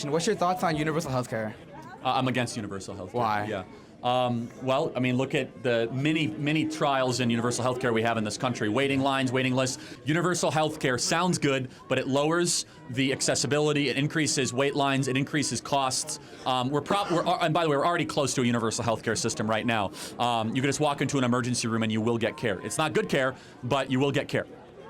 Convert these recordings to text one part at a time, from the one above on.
What's your thoughts on universal healthcare? I'm against universal healthcare. Why? Yeah. Well, I mean, look at the many trials in universal healthcare we have in this country. Waiting lines, waiting lists. Universal healthcare sounds good, but it lowers the accessibility, it increases wait lines, it increases costs. And by the way, we're already close to a universal healthcare system right now. You can just walk into an emergency room and you will get care. It's not good care, but you will get care.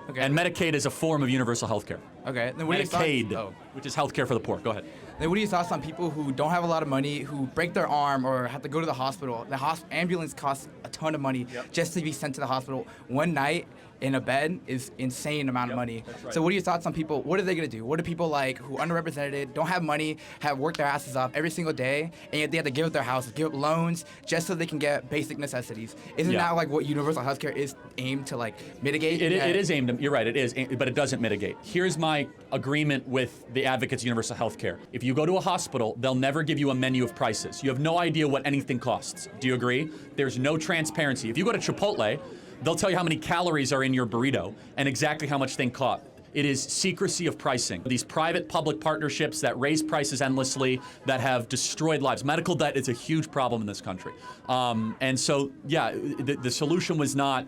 Okay. And Medicaid is a form of universal healthcare. Okay. Then what are your Medicaid, thoughts? which is healthcare for the poor. Go ahead. Then what are your thoughts on people who don't have a lot of money, who break their arm or have to go to the hospital? The ambulance costs a ton of money just to be sent to the hospital. One night in a bed is insane amount of money. That's right. So what are your thoughts on people? What are they going to do? What are people like who are underrepresented, don't have money, have worked their asses off every single day, and yet they have to give up their houses, give up loans just so they can get basic necessities? Isn't that like what universal healthcare is aimed to like mitigate? It is aimed, you're right, it is, but it doesn't mitigate. Here's my agreement with the advocates of universal health care. If you go to a hospital, they'll never give you a menu of prices. You have no idea what anything costs. Do you agree? There's no transparency. If you go to Chipotle, they'll tell you how many calories are in your burrito and exactly how much thing cost. It is secrecy of pricing. These private-public partnerships that raise prices endlessly, that have destroyed lives. Medical debt is a huge problem in this country. And so, yeah, the solution was not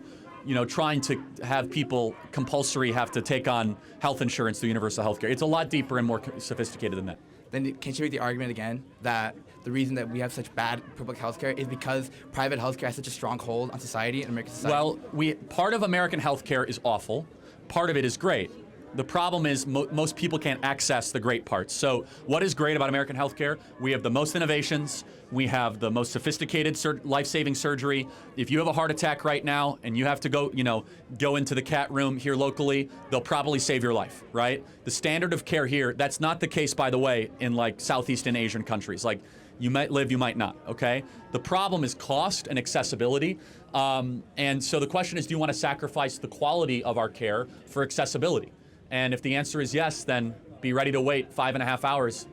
trying to have people compulsory have to take on health insurance through universal health care. It's a lot deeper and more sophisticated than that. Then can you make the argument again that the reason that we have such bad public health care is because private health care has such a strong hold on society and American society? Well, part of American health care is awful. Part of it is great. The problem is most people can't access the great parts. So what is great about American healthcare? We have the most innovations. We have the most sophisticated life-saving surgery. If you have a heart attack right now and you have to go into the CAT room here locally, they'll probably save your life, right? The standard of care here, that's not the case, by the way, in like Southeastern Asian countries. Like, you might live, you might not, okay? The problem is cost and accessibility. And so the question is, do you want to sacrifice the quality of our care for accessibility? And if the answer is yes, then be ready to wait 5.5 hours